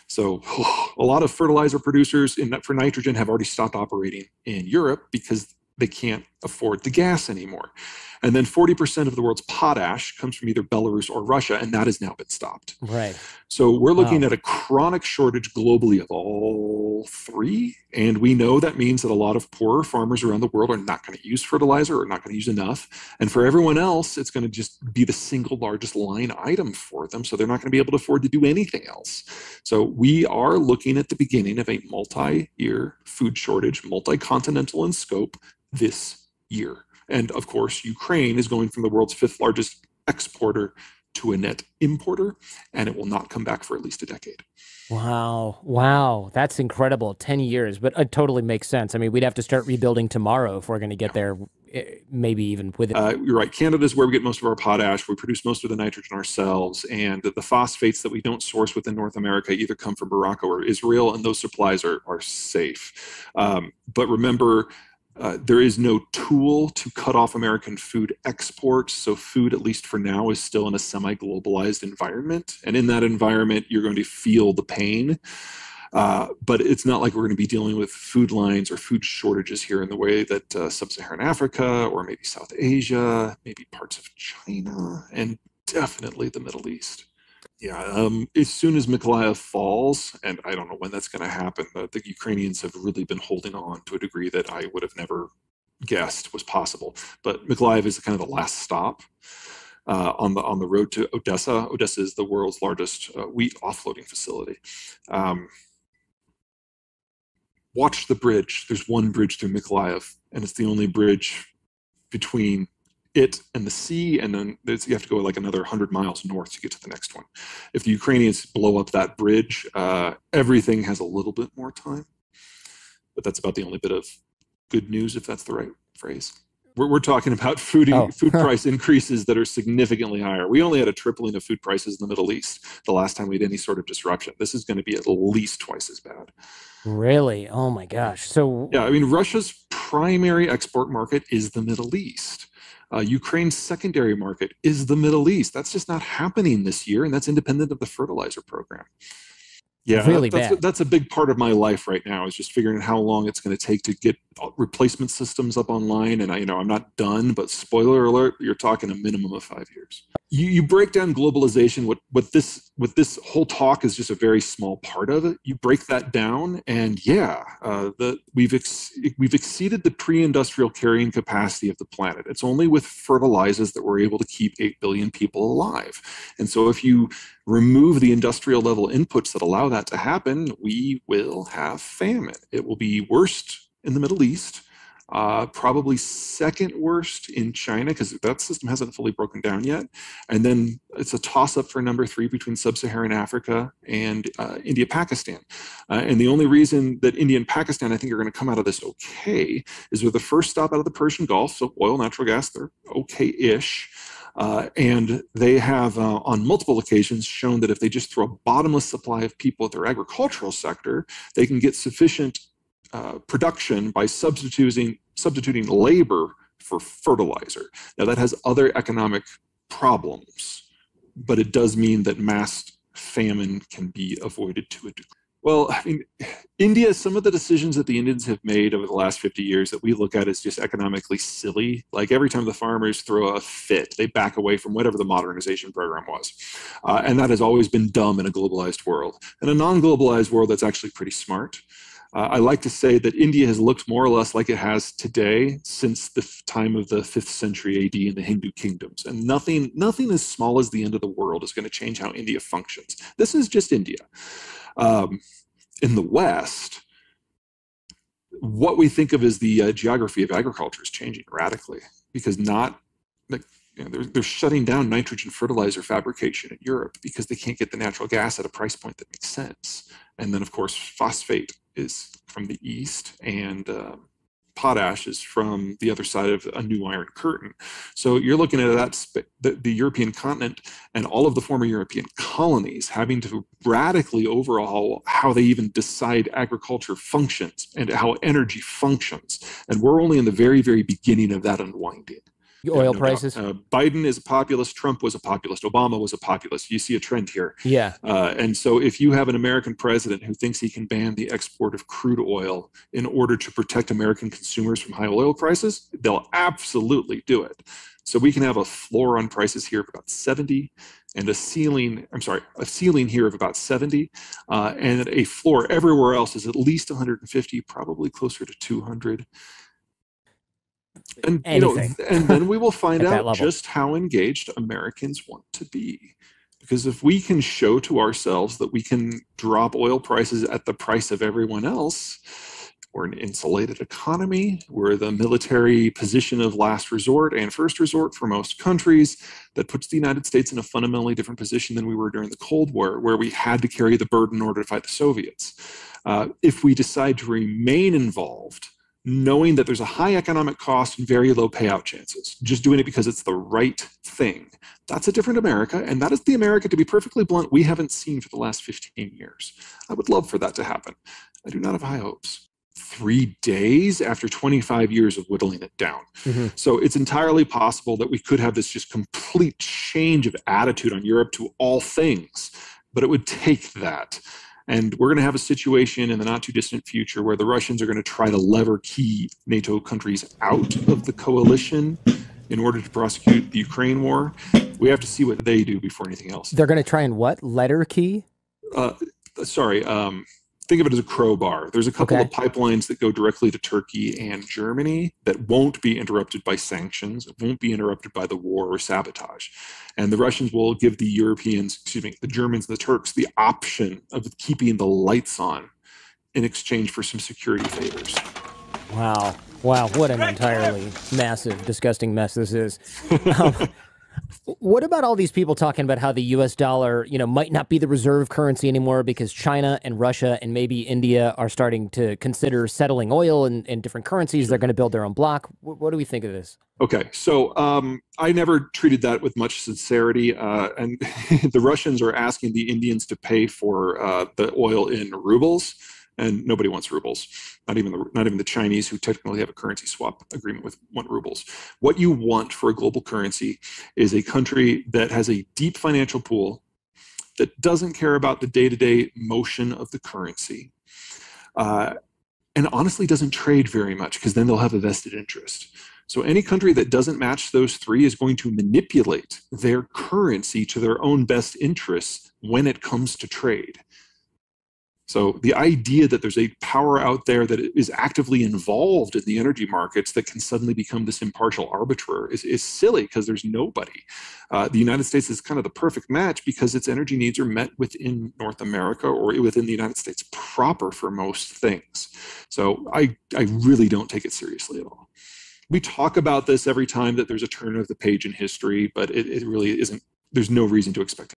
So a lot of fertilizer producers for nitrogen have already stopped operating in Europe because they can't afford the gas anymore. And then 40% of the world's potash comes from either Belarus or Russia, and that has now been stopped. Right. So we're looking Wow. at a chronic shortage globally of all three. And we know that means that a lot of poorer farmers around the world are not going to use fertilizer or not going to use enough. And for everyone else, it's going to just be the single largest line item for them. So they're not going to be able to afford to do anything else. So we are looking at the beginning of a multi-year food shortage, multi-continental in scope this year. And of course, Ukraine is going from the world's fifth largest exporter to a net importer, and it will not come back for at least a decade. Wow. Wow. That's incredible. 10 years, but it totally makes sense. I mean, we'd have to start rebuilding tomorrow if we're going to get there, maybe even with it. You're right. Canada is where we get most of our potash. We produce most of the nitrogen ourselves, and the phosphates that we don't source within North America either come from Morocco or Israel, and those supplies are safe. But remember, there is no tool to cut off American food exports. So food, at least for now, is still in a semi-globalized environment. And in that environment, you're going to feel the pain. But it's not like we're going to be dealing with food lines or food shortages here in the way that sub-Saharan Africa or maybe South Asia, maybe parts of China, and definitely the Middle East. Yeah, as soon as Mykolaiv falls, and I don't know when that's going to happen, the Ukrainians have really been holding on to a degree that I would have never guessed was possible. But Mykolaiv is kind of the last stop on the road to Odessa. Odessa is the world's largest wheat offloading facility. Watch the bridge. There's one bridge through Mykolaiv, and it's the only bridge between it and the sea, and then you have to go like another 100 miles north to get to the next one. If the Ukrainians blow up that bridge, everything has a little bit more time, but that's about the only bit of good news, if that's the right phrase. We're talking about food price increases that are significantly higher. We only had a tripling of food prices in the Middle East the last time we had any sort of disruption. This is going to be at least twice as bad. Really? Oh my gosh. So yeah, I mean, Russia's primary export market is the Middle East. Ukraine's secondary market is the Middle East. That's just not happening this year, and that's independent of the fertilizer program. Yeah, really that's a big part of my life right now, is just figuring out how long it's going to take to get replacement systems up online. And I'm not done, but spoiler alert, you're talking a minimum of 5 years. You break down globalization. What this whole talk is just a very small part of it. You break that down, and we've exceeded the pre-industrial carrying capacity of the planet. It's only with fertilizers that we're able to keep 8 billion people alive. And so if you remove the industrial level inputs that allow that to happen, we will have famine. It will be worst in the Middle East, probably second worst in China, because that system hasn't fully broken down yet. And then it's a toss-up for number 3 between sub-Saharan Africa and India, Pakistan. And the only reason that India and Pakistan, I think, are going to come out of this okay is they're the first stop out of the Persian Gulf. So oil, natural gas, they're okay-ish. And they have, on multiple occasions, shown that if they just throw a bottomless supply of people at their agricultural sector, they can get sufficient production by substituting labor for fertilizer. Now, that has other economic problems, but it does mean that mass famine can be avoided to a degree. Well, I mean, India, some of the decisions that the Indians have made over the last 50 years that we look at as just economically silly. Like every time the farmers throw a fit, they back away from whatever the modernization program was. And that has always been dumb in a globalized world. In a non-globalized world, that's actually pretty smart. I like to say that India has looked more or less like it has today since the time of the 5th century AD in the Hindu kingdoms. And nothing as small as the end of the world is going to change how India functions. This is just India. In the West, what we think of as the geography of agriculture is changing radically, because they're shutting down nitrogen fertilizer fabrication in Europe because they can't get the natural gas at a price point that makes sense. And then, of course, phosphate is from the east, and potash is from the other side of a new iron curtain. So you're looking at the European continent and all of the former European colonies having to radically overhaul how they even decide agriculture functions and how energy functions. And we're only in the very, very beginning of that unwinding. Oil no doubt. prices. Biden is a populist. Trump was a populist. Obama was a populist. You see a trend here. Yeah. And so if you have an American president who thinks he can ban the export of crude oil in order to protect American consumers from high oil prices, they'll absolutely do it. So we can have a floor on prices here of about 70 and a ceiling here of about 70, and a floor everywhere else is at least 150, probably closer to 200. And Anything and then we will find at that out level. just how engaged Americans want to be. Because if we can show to ourselves that we can drop oil prices at the price of everyone else, we're an insulated economy. We're the military position of last resort and first resort for most countries. That puts the United States in a fundamentally different position than we were during the Cold War, where we had to carry the burden in order to fight the Soviets. If we decide to remain involved, knowing that there's a high economic cost and very low payout chances, just doing it because it's the right thing, that's a different America. And that is the America, to be perfectly blunt, we haven't seen for the last 15 years. I would love for that to happen. I do not have high hopes. 3 days after 25 years of whittling it down. Mm-hmm. So it's entirely possible that we could have this just complete change of attitude on Europe to all things, but it would take that. And we're going to have a situation in the not too distant future where the Russians are going to try to lever key NATO countries out of the coalition in order to prosecute the Ukraine war. We have to see what they do before anything else. They're going to try and what? Letter key? Sorry. Think of it as a crowbar. There's a couple of pipelines that go directly to Turkey and Germany that won't be interrupted by sanctions, won't be interrupted by the war or sabotage. And the Russians will give the Europeans, the Germans and the Turks, the option of keeping the lights on in exchange for some security favors. Wow. Wow. What an entirely massive, disgusting mess this is. What about all these people talking about how the U.S. dollar, might not be the reserve currency anymore because China and Russia and maybe India are starting to consider settling oil in different currencies? Sure. They're going to build their own block. What do we think of this? Okay, so I never treated that with much sincerity. And the Russians are asking the Indians to pay for the oil in rubles. And nobody wants rubles, not even the Chinese, who technically have a currency swap agreement want rubles. What you want for a global currency is a country that has a deep financial pool, that doesn't care about the day-to-day motion of the currency, and honestly doesn't trade very much, because then they'll have a vested interest. So any country that doesn't match those three is going to manipulate their currency to their own best interests when it comes to trade. So the idea that there's a power out there that is actively involved in the energy markets that can suddenly become this impartial arbiter is silly, because there's nobody. The United States is kind of the perfect match because its energy needs are met within North America or within the United States proper for most things. So I really don't take it seriously at all. We talk about this every time that there's a turn of the page in history, but it really isn't. There's no reason to expect it.